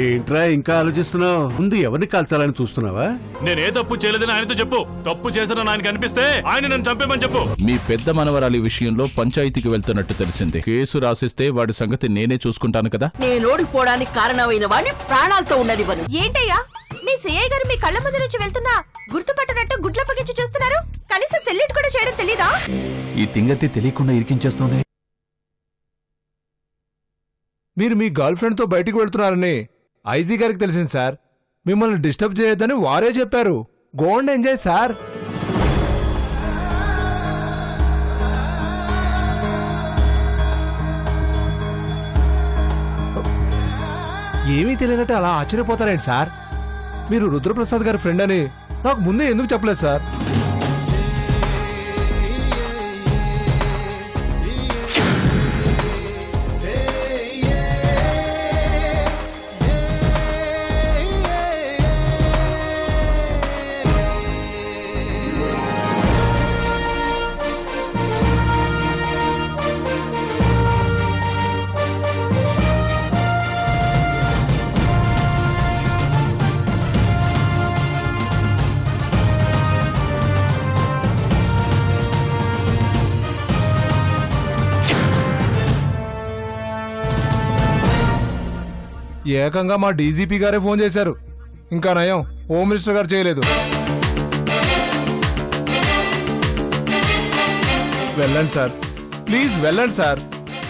ఏంట్రా ఇంకా ఆలోచిస్తున్నావు? ముందు ఎవరిని కాల్చాలని చూస్తున్నావా? నేనే తప్పు చేయలేదని ఆయనతో చెప్పు. తప్పు చేసిన ఆయనకి అనిపిస్తే ఆయన నన్ను చంపేమని చెప్పు. మీ పెద్ద మనవరాలి విషయంలో పంచాయతీకి వెళ్తున్నట్టు తెలిసింది. కేసు రాసిస్తే వాడి సంగతి నేనే చూసుకుంటాను కదా. నేను ఓడిపోవడానికి కారణమైన వాడిని ప్రాణాలతో ఉండనివ్వను. ఏంటయ్యా మీ సిఐ గారు మీ కళ్ళ ముందు నుంచి వెళ్తున్నా గుర్తుపట్టనట్టు గుడ్ల పగించి చూస్తున్నారు? కనీసం సెల్యూట్ కూడా చేయడం తెలీదా? ఈ తింగర్తి తెలియకుండా ఇరికించేస్తోంది. మీరు మీ గర్ల్ ఫ్రెండ్ తో బయటికి వెళ్తున్నారని ఐజీ గారికి తెలిసింది సార్. మిమ్మల్ని డిస్టర్బ్ చేయొద్దని వారే చెప్పారు. Go and enjoy sir. ఏమీ తెలియనట్టు అలా ఆశ్చర్యపోతారేంటి సార్? మీరు రుద్రప్రసాద్ గారి ఫ్రెండ్ అని నాకు ముందే ఎందుకు చెప్పలేదు సార్? ఏకంగా మా డీజీపీ గారే ఫోన్ చేశారు. ఇంకా నయం హోమ్ మినిస్టర్ గారు చేయలేదు. వెళ్ళండి సార్, ప్లీజ్ వెళ్ళండి సార్.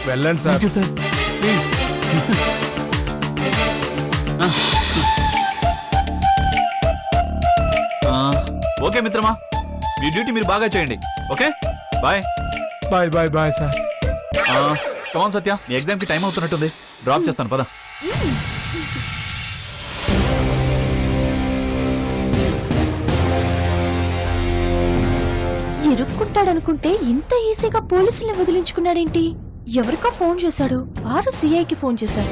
వెళ్ళండి సార్, ప్లీజ్. ఓకే మిత్రమా, మీ డ్యూటీ మీరు బాగా చేయండి. Okay, bye bye bye bye sir. Come on Satya, మీ ఎగ్జామ్ కి టైం అవుతున్నట్టుంది. డ్రాప్ చేస్తాను, పద. ఇరుక్కుంటాడనుకుంటే ఇంత ఈజీగా పోలీసుల్ని వదిలించుకున్నాడేంటి? ఎవరికో ఫోన్ చేశాడు, ఆరు సిఐకి ఫోన్ చేశాడు.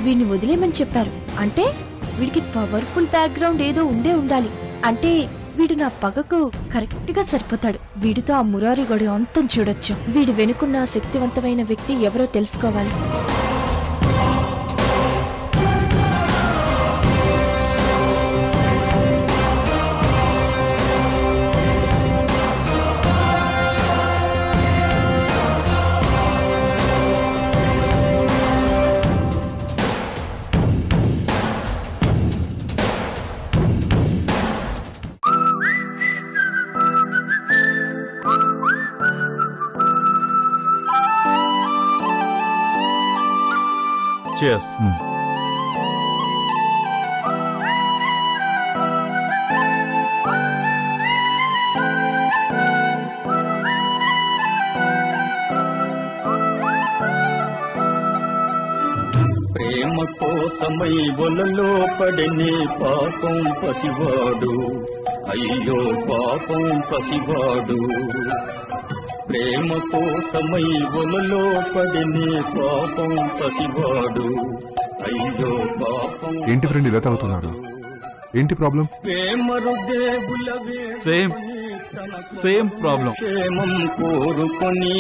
వీడిని వదిలేమని చెప్పారు అంటే వీడికి పవర్ఫుల్ బ్యాక్గ్రౌండ్ ఏదో ఉండే ఉండాలి. అంటే వీడు నా పగకు కరెక్ట్ గా సరిపోతాడు. వీడితో ఆ మురారి గడు అంతం చూడొచ్చు. వీడి వెనుకున్న శక్తివంతమైన వ్యక్తి ఎవరో తెలుసుకోవాలి. Cheers. ప్రేమ కోసమై వలలో పడని పాపం పసివాడు, అయ్యో పాపం పసివాడు. ప్రేమ కోసమై వలలో పడని పాపం పసివాడు, అయ్యో పాపం. ఏంటి ఫ్రెండ్ ఇలా తాగుతున్నారు? ఏంటి ప్రాబ్లం? Same problem. క్షేమం కోరుకొని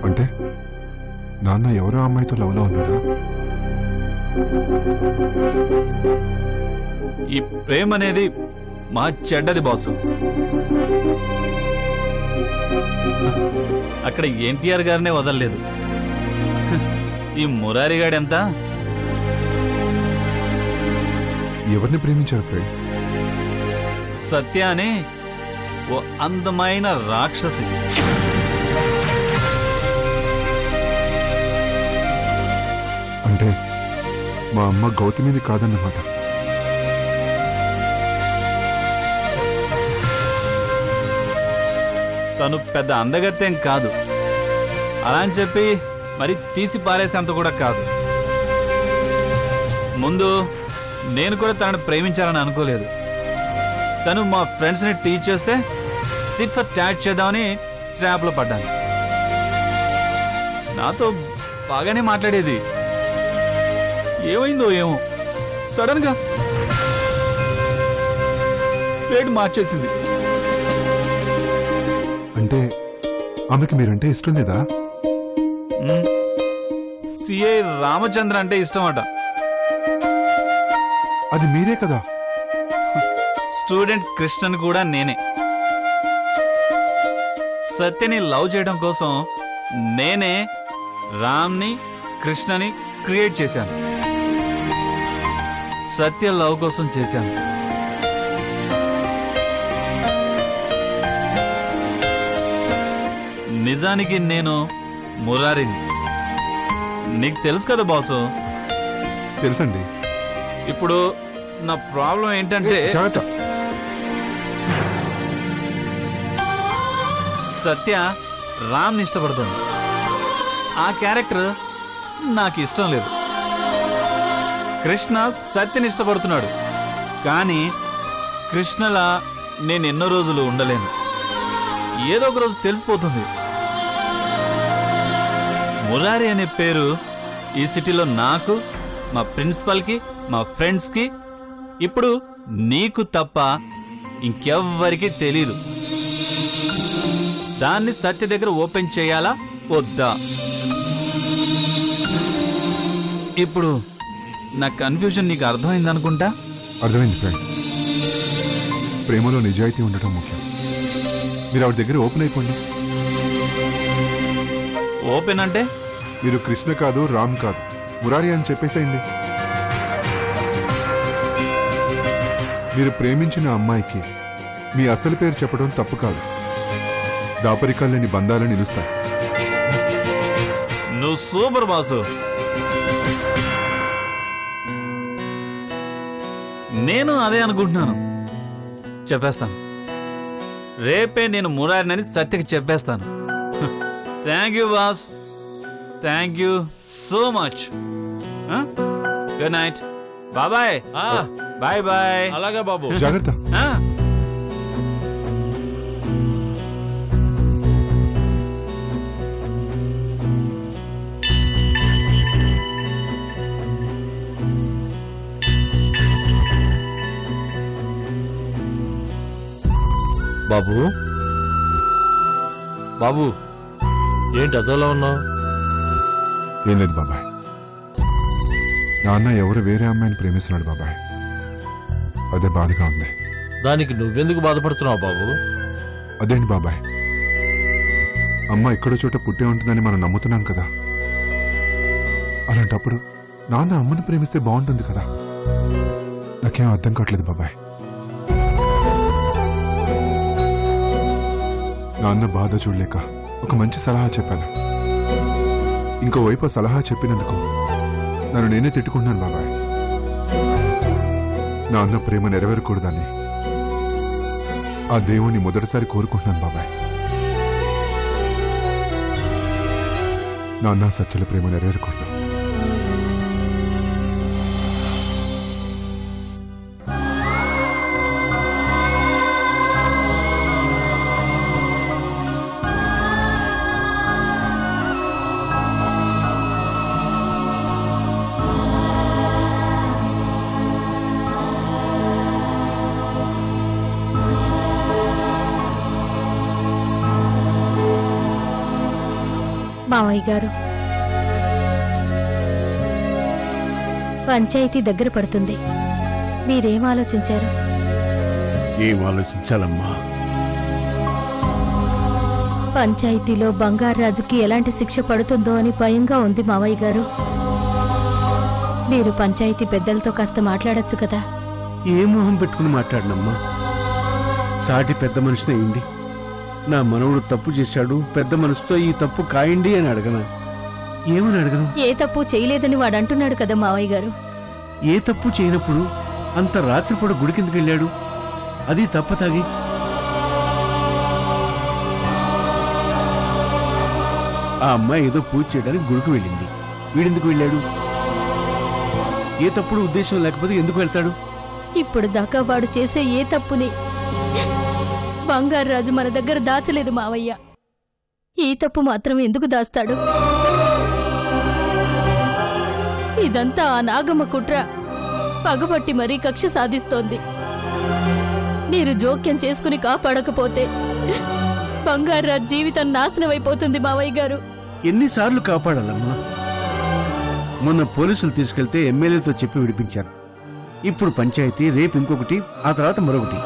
అంటే నాన్న ఎవరో అమ్మాయితో లవ్లో ఉన్నాడా? ఈ ప్రేమ అనేది మా చెడ్డది బాసు. అక్కడ ఎన్టీఆర్ గారినే వదలలేదు. ఈ మురారి గాడెంత? ఎవరిని ప్రేమించారు ఫ్రెండ్? సత్య అని ఓ అందమైన రాక్షసి. అంటే మా అమ్మ గౌతమిని కాదన్నమాట. తను పెద్ద అందగత్తేం కాదు, అలా అని చెప్పి మరి తీసి పారేసేంత కూడా కాదు. ముందు నేను కూడా తనని ప్రేమించాలని అనుకోలేదు. తను మా ఫ్రెండ్స్ని టీచ్ చేస్తే టిట్ ఫర్ చాట్ చేద్దామని ట్రాప్లో పడ్డాను. నాతో బాగానే మాట్లాడేది. ఏమైందో ఏమో సడన్గా ఫేట్ మార్చేసింది. అంటే ఆమెకి మీరంటే ఇష్టం లేదా? సిఐ రామచంద్ర అంటే ఇష్టం అట. అది మీరే కదా. స్టూడెంట్ కృష్ణని కూడా నేనే. సత్యని లవ్ చేయడం కోసం నేనే రామ్ని కృష్ణని క్రియేట్ చేశాను. సత్య లవ్ కోసం చేశాను. నిజానికి నేను మురారిని. నీకు తెలుసు కదా బాసు. తెలుసండి. ఇప్పుడు నా ప్రాబ్లం ఏంటంటే జాగ్రత్త. సత్య రామ్ని ఇష్టపడుతుంది. ఆ క్యారెక్టర్ నాకు ఇష్టం లేదు. కృష్ణ సత్యని ఇష్టపడుతున్నాడు. కానీ కృష్ణలా నేను ఎన్నో రోజులు ఉండలేను. ఏదో ఒక రోజు తెలిసిపోతుంది. మురారి అనే పేరు ఈ సిటీలో నాకు, మా ప్రిన్సిపల్కి, మా ఫ్రెండ్స్కి, ఇప్పుడు నీకు తప్ప ఇంకెవ్వరికీ తెలీదు. దాన్ని సత్య దగ్గర ఓపెన్ చేయాలా వద్దా? ఇప్పుడు నా కన్ఫ్యూజన్ నీకు అర్థమైంది అనుకుంటా. అర్థమైంది ఫ్రెండ్. ప్రేమలో నిజాయితీ ఉండటం ముఖ్యం. మీరు ఆవిడ దగ్గర ఓపెన్ అయిపోండి. ఓపెన్ అంటే మీరు కృష్ణ కాదు, రామ్ కాదు, మురారి అని చెప్పేసేయండి. మీరు ప్రేమించిన అమ్మాయికి మీ అసలు పేరు చెప్పడం తప్పు కాదు. దాపరికాలు లేని బంధాలు నిలుస్తాయి. నువ్వు సూపర్ బాసు. నేను అదే అనుకుంటున్నాను. చెప్పేస్తాను. రేపే నేను మురారినని సత్యకి చెప్పేస్తాను. Thank you boss. Thank you so much. Good night. బాబాయ్. Bye bye. అలాగే బాబు. జాగ్రత్త. బాబు, బాబు ఏంటి అదోలా ఉన్నావు? ఏం లేదు బాబాయ్. నాన్న ఎవరు వేరే అమ్మాయిని ప్రేమిస్తున్నాడు బాబాయ్. అదే బాధగా ఉంది. దానికి నువ్వెందుకు బాధపడుతున్నావు బాబు? అదేంటి బాబాయ్, అమ్మ ఎక్కడో చోట పుట్టే ఉంటుందని మనం నమ్ముతున్నాం కదా. అలాంటప్పుడు నాన్న అమ్మని ప్రేమిస్తే బాగుంటుంది కదా. నాకేం అర్థం కావట్లేదు బాబాయ్. నాన్న బాధ చూడలేక ఒక మంచి సలహా చెప్పాను. ఇంకోవైపు సలహా చెప్పినందుకు నన్ను నేనే తిట్టుకుంటున్నాను బాబాయ్. నాన్న ప్రేమ నెరవేరకూడదని ఆ దేవుణ్ణి మొదటిసారి కోరుకుంటున్నాను బాబాయ్. నాన్న సత్యల ప్రేమ నెరవేరకూడదు. మావయ్య గారు, పంచాయతీ దగ్గర పడుతుంది. మీరేం ఆలోచించారు? ఏం ఆలోచించాలమ్మా? పంచాయతీలో బంగారాజుకి ఎలాంటి శిక్ష పడుతుందో అని భయంగా ఉంది మావయ్య గారు. మీరు పంచాయతీ పెద్దలతో కాస్త మాట్లాడొచ్చు కదా. ఏ మొహం పెట్టుకుని మాట్లాడినమ్మా? సాటి పెద్ద మనిషిని అయింది. నా మనవుడు తప్పు చేశాడు, పెద్ద మనసుతో ఈ తప్పు కాయండి అని అడగనా? ఏమని అడగను? ఏ తప్పు చేయలేదని వాడు అంటున్నాడు కదా మావయ్య గారు. ఏ తప్పు చేయనప్పుడు అంత రాత్రిపూట గుడి కిందకి వెళ్ళాడు, అది తప్ప తాగి. ఆ అమ్మాయి ఏదో పూజ చేయడానికి గుడికి వెళ్ళింది, వీడెందుకు వెళ్ళాడు? ఏ తప్పుడు ఉద్దేశం లేకపోతే ఎందుకు వెళ్తాడు? ఇప్పుడు దాకా వాడు చేసే ఏ తప్పుని బంగారాజు మన దగ్గర దాచలేదు మావయ్య. ఈ తప్పు మాత్రం ఎందుకు దాస్తాడు? ఇదంతా ఆ నాగమ్మ కుట్ర. పగబట్టి మరీ కక్ష సాధిస్తోంది. మీరు జోక్యం చేసుకుని కాపాడకపోతే బంగారాజ్ జీవితం నాశనం అయిపోతుంది మావయ్య గారు. ఎన్నిసార్లు కాపాడాలమ్మా? మొన్న పోలీసులు తీసుకెళ్తే ఎమ్మెల్యేతో చెప్పి విడిపించారు. ఇప్పుడు పంచాయతీ, రేపు ఇంకొకటి, ఆ తర్వాత మరొకటి.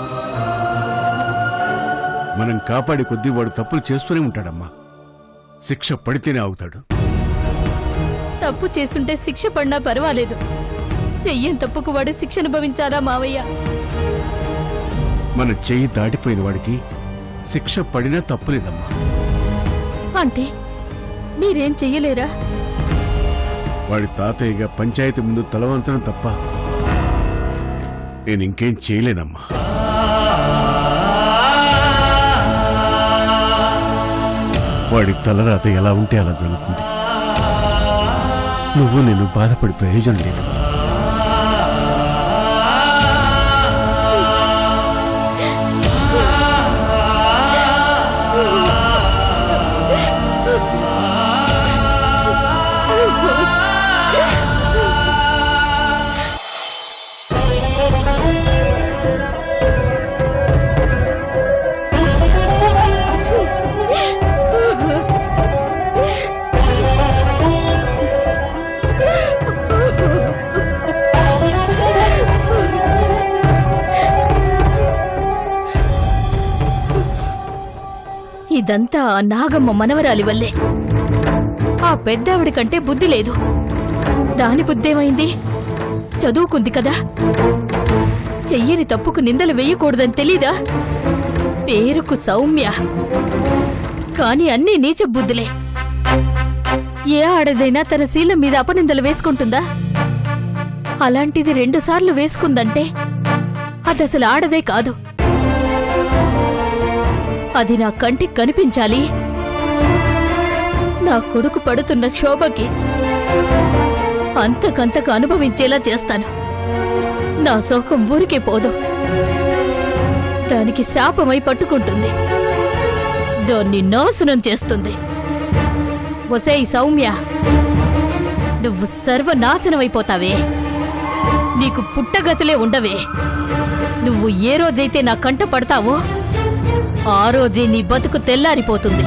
మనం కాపాడే కొద్దీ వాడు తప్పులు చేస్తూనే ఉంటాడమ్మా. శిక్ష పడితేనే ఆగుతాడు. తప్పు చేస్తుంటే శిక్ష పడినా పర్వాలేదు, చెయ్యని తప్పుకు వాడు శిక్ష అనుభవించాలా మావయ్య? మన చెయ్యి దాటిపోయిన వాడికి శిక్ష పడినా తప్పులేదమ్మా. అంటే మీరేం చెయ్యలేరా? వాడి తాతయ్యగా పంచాయతీ ముందు తలవంచడం తప్ప నేను ఇంకేం చేయలేనమ్మా. వాడి తలరాత ఎలా ఉంటే అలా జరుగుతుంది. నువ్వు నేను బాధపడి ప్రయోజనం లేదు. ఇదంతా ఆ నాగమ్మ మనవరాలి వల్లే. ఆ పెద్దావిడి కంటే బుద్ధి లేదు. దాని బుద్ధేమైంది? చదువుకుంది కదా, చెయ్యని తప్పుకు నిందలు వేయకూడదని తెలీదా? పేరుకు సౌమ్య, కాని అన్నీ నీచ బుద్ధులే. ఏ ఆడదైనా తన శీలం మీద అపనిందలు వేసుకుంటుందా? అలాంటిది 2 సార్లు వేసుకుందంటే అదసలు ఆడదే కాదు. అది నా కంటికి కనిపించాలి. నా కొడుకు పడుతున్న క్షోభకి అంతకంతకు అనుభవించేలా చేస్తాను. నా శోకం ఊరికే పోదు, దానికి శాపమై పట్టుకుంటుంది, దాన్ని నాశనం చేస్తుంది. ఒసేయ్ సౌమ్య, నువ్వు సర్వనాశనమైపోతావే. నీకు పుట్టగతులే ఉండవే. నువ్వు ఏ రోజైతే నా కంట పడతావో ఆ రోజే నీ బతుకు తెల్లారిపోతుంది.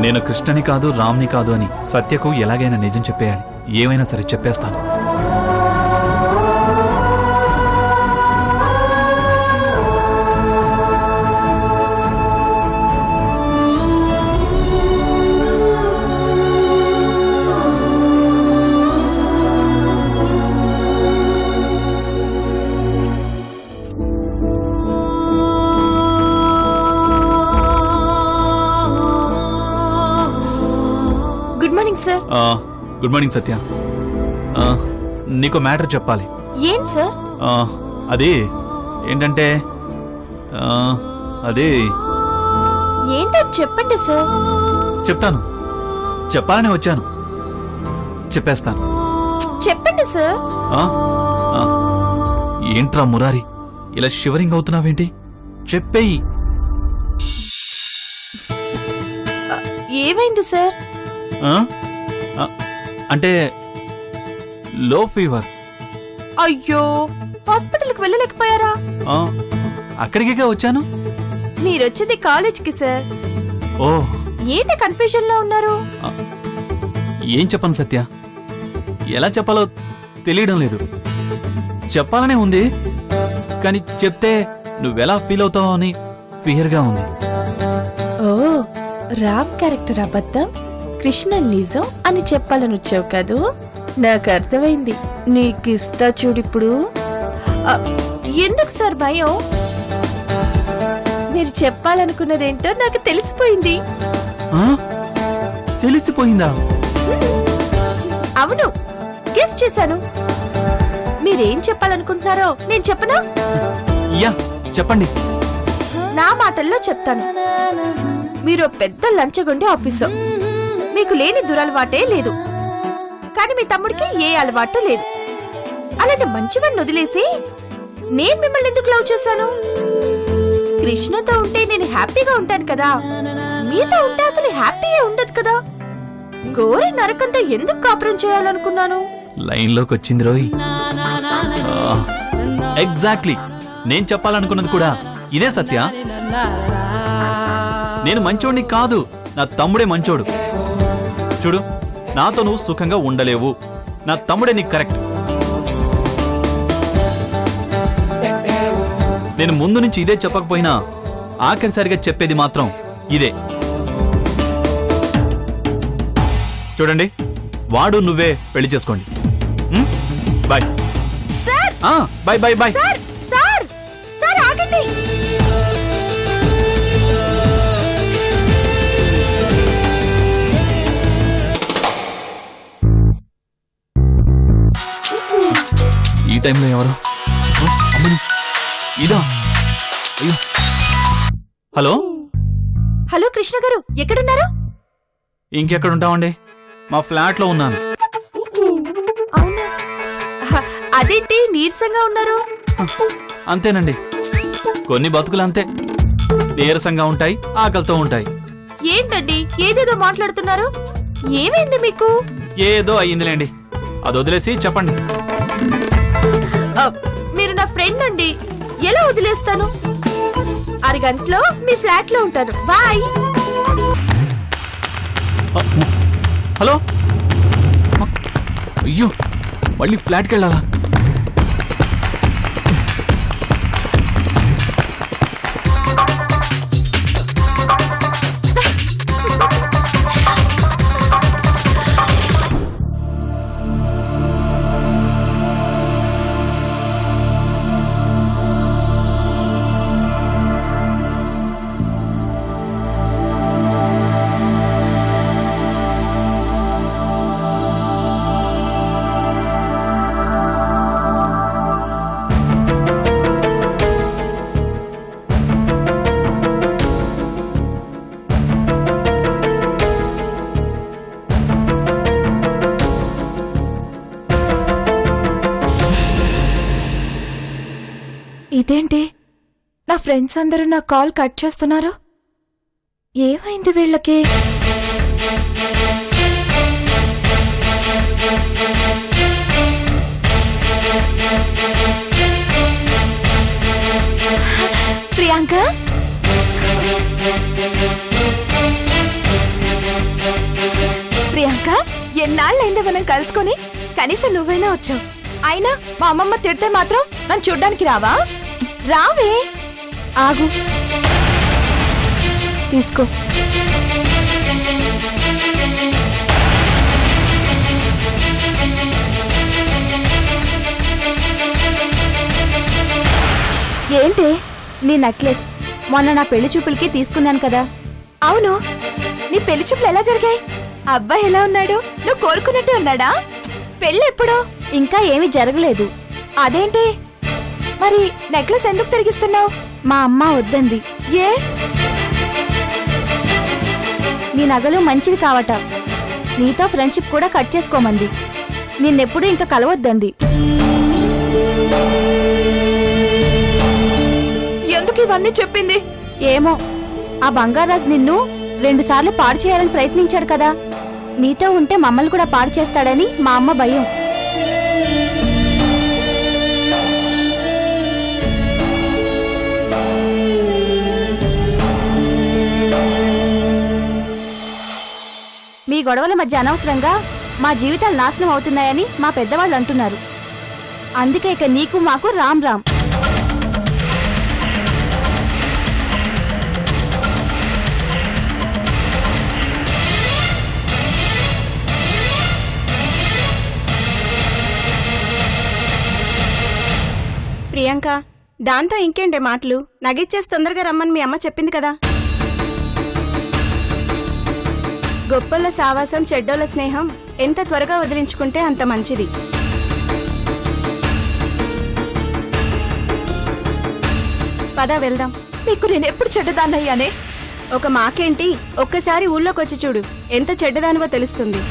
నేను కృష్ణని కాదు, రామ్ని కాదు అని సత్యకు ఎలాగైనా నిజం చెప్పేయాలి. ఏమైనా సరే చెప్పేస్తాను. గుడ్ మార్నింగ్ సత్య. నీకు మ్యాటర్ చెప్పాలి. ఏంటి సార్? అది ఏంటంటే అది ఏంటో చెప్పండి సార్. చెప్తాను, చెప్పాలని వచ్చాను, చెప్పేస్తాను. చెప్పండి సార్. ఏంట్రా మురారి, ఇలా షివరింగ్ అవుతున్నావేంటి? చెప్పేయి. ఏమైంది సార్? అంటే లో ఫీవర్. అయ్యో, హాస్పిటల్కి వెళ్ళలేకపోయారా? అక్కడికే వచ్చాను. మీరొచ్చింది కాలేజ్కి సార్. ఓ, ఏంటి కన్ఫ్యూజన్ లో ఉన్నారు? ఏం చెప్పను సత్య, ఎలా చెప్పాలో తెలియడం లేదు. చెప్పాలనే ఉంది, కానీ చెప్తే నువ్వెలా ఫీల్ అవుతావో అని ఫియర్గా ఉంది. ఓ, రామ్ క్యారెక్టర్ అబద్ధం, కృష్ణ నిజం అని చెప్పాలని వచ్చావు కదూ? నాకు అర్థమైంది. నీకు ఇస్తా చూడిప్పుడు. ఎందుకు సార్ భయం? మీరు చెప్పాలనుకున్నదేంటో నాకు తెలిసిపోయింది. తెలిసిపోయిందా? అవును, గెస్ చేశాను. మీరేం చెప్పాలనుకుంటున్నారో నేను చెప్పనా? యా, చెప్పండి. నా మాటల్లో చెప్తాను. మీరు పెద్ద లంచగొండి ఆఫీసర్. మీకు లేని దురలవాటే లేదు, కానీ మీ తమ్ముడికి ఏ అలవాటు లేదు. అలాంటి మంచివన్నీ వదిలేసి నేను మిమ్మల్ని ఎందుకు లవ్ చేశాను? కృష్ణతో ఉంటే నేను హ్యాపీగా ఉంటాను కదా, మీతో ఉంటే అసలు హ్యాపీయే ఉండదు కదా. గోరి నరకంతో ఎందుకు కాపురం చేయాలనుకున్నాను? లైన్లోకి వచ్చింది రోయ్. ఎగ్జాక్ట్లీ నేను చెప్పాలనుకున్నది కూడా ఇదే సత్య. నేను మంచోడిని కాదు, నా తమ్ముడే మంచోడు. చూడు, నాతో నువ్వు సుఖంగా ఉండలేవు, నా తమ్ముడే నీకు కరెక్ట్. నేను ముందు నుంచి ఇదే చెప్పకపోయినా ఆఖరిసారిగా చెప్పేది మాత్రం ఇదే. చూడండి, వాడు నువ్వే పెళ్లి చేసుకోండి. Bye. Sir bye bye bye. Sir sir sir ఆగండి. ఈ టైంలో ఎవరు? అమ్మని, ఇదా? అయ్యో. హలో హలో కృష్ణ గారు, ఎక్కడున్నారు? ఇంకెక్కడుంటామండి, మా ఫ్లాట్ లో ఉన్నాను. అవునా, అదేంటి నీరసంగా ఉన్నారు? అంతేనండి, కొన్ని బతుకులు అంతే, నీరసంగా ఉంటాయి, ఆకలితో ఉంటాయి. ఏంటండి ఏదేదో మాట్లాడుతున్నారు? ఏమైంది మీకు? ఏదో అయ్యిందిలేండి, అది వదిలేసి చెప్పండి. మీరు నా ఫ్రెండ్ అండి, ఎలా వదిలేస్తాను? అరగంటలో మీ ఫ్లాట్ లో ఉంటాను. బాయ్. హలో. అయ్యో, మళ్ళీ ఫ్లాట్కి వెళ్ళాలా? ఇదేంటి, నా ఫ్రెండ్స్ అందరూ నా కాల్ కట్ చేస్తున్నారు? ఏమైంది వీళ్ళకి? ప్రియాంక, ప్రియాంక, ఎన్నాళ్ళైంది మనం కలుసుకొని? కనీసం నువ్వైనా వచ్చావు. అయినా మా అమ్మమ్మ తిడితే మాత్రం నన్ను చూడ్డానికి రావా? రావే. ఆగు, తీసుకో. ఏంటి? నీ నెక్లెస్ మొన్న నా పెళ్లి చూపులకి తీసుకున్నాను కదా. అవును, నీ పెళ్లి చూపులు ఎలా జరిగాయి? అబ్బాయి ఎలా ఉన్నాడు? నువ్వు కోరుకున్నట్టే ఉన్నాడా? పెళ్ళెప్పుడో? ఇంకా ఏమీ జరగలేదు. అదేంటి మరి నెక్లెస్ ఎందుకు తిరిగిస్తున్నావు? మా అమ్మ వద్దంది. ఏ? నీ నగలు మంచివి కావట, నీతో ఫ్రెండ్షిప్ కూడా కట్ చేసుకోమంది, నిన్నెప్పుడు ఇంకా కలవద్దంది. ఎందుకు ఇవన్నీ చెప్పింది? ఏమో, ఆ బంగారాజు నిన్ను 2 సార్లు పాడు చేయాలని ప్రయత్నించాడు కదా, నీతో ఉంటే మమ్మల్ని కూడా పాడు చేస్తాడని మా అమ్మ భయం. మీ గొడవల మధ్య అనవసరంగా మా జీవితాలు నాశనం అవుతున్నాయని మా పెద్దవాళ్ళు అంటున్నారు. అందుకే ఇక నీకు మాకు రామ్ రామ్. ప్రియాంక, దాంతో ఇంకేంటే మాటలు? నగిచ్చేసి తొందరగా రమ్మని మీ అమ్మ చెప్పింది కదా. గొప్పల సావాసం, చెడ్డోళ్ళ స్నేహం ఎంత త్వరగా వదిలించుకుంటే అంత మంచిది. పద వెళ్దాం. మీకు నేనెప్పుడు చెడ్డదాన్నయ్యానే? ఒక మాకేంటి, ఒక్కసారి ఊళ్ళోకి వచ్చి చూడు, ఎంత చెడ్డదానివో తెలుస్తుంది.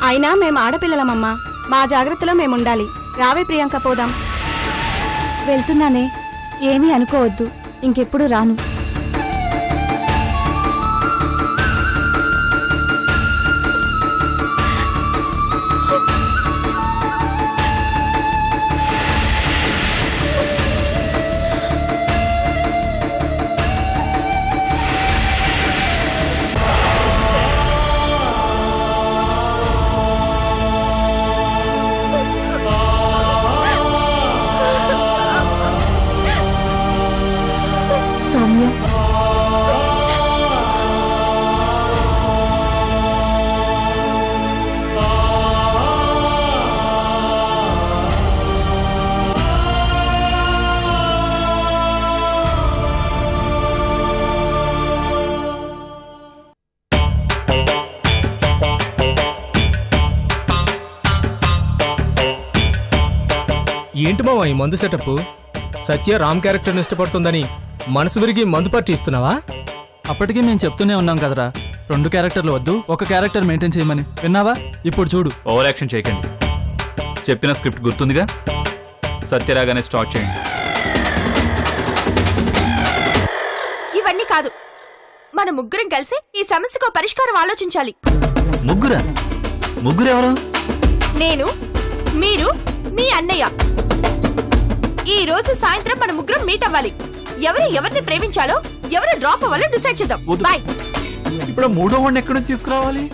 అయినా మేము ఆడపిల్లలమమ్మా, మా జాగ్రత్తలో మేముండాలి. రావే ప్రియాంక, పోదాం. వెళ్తున్నానే, ఏమీ అనుకోవద్దు, ఇంకెప్పుడు రాను. సౌమ్య, ఏంటి మావా ఈ మందు సెటప్? సత్య రామ్ క్యారెక్టర్ని ఇష్టపడుతుందని మనసు విరిగి మందు పార్టీ ఇస్తున్నావా? అప్పటికే మేము చెప్తూనే ఉన్నాం కదరా, 2 క్యారెక్టర్లు వద్దు, ఒక క్యారెక్టర్ మెయింటైన్ చేయమని. విన్నావా? ఇప్పుడు చూడు. ఓవర్ యాక్షన్ చేయకండి. చెప్పిన స్క్రిప్ట్ గుర్తుందిగా? సత్యరాగానే స్టార్ట్ చేయండి. ఇవన్నీ కాదు, మన ముగ్గురం కలిసి ఈ సమస్యకు పరిష్కారం ఆలోచించాలి. ముగ్గురా? ముగ్గురెవరు? నేను, మీరు, మీ అన్నయ్య. ఈ రోజు సాయంత్రం మన ముగ్గురం మీట్ అవ్వాలి. ఎవరిని ప్రేమించాలో, ఎవరు డ్రాప్ అవ్వాలో డిసైడ్ చేద్దాం. బాయ్. ఇప్పుడు 3వ వాడిని ఎక్కడి నుంచి తీసుకురావాలి?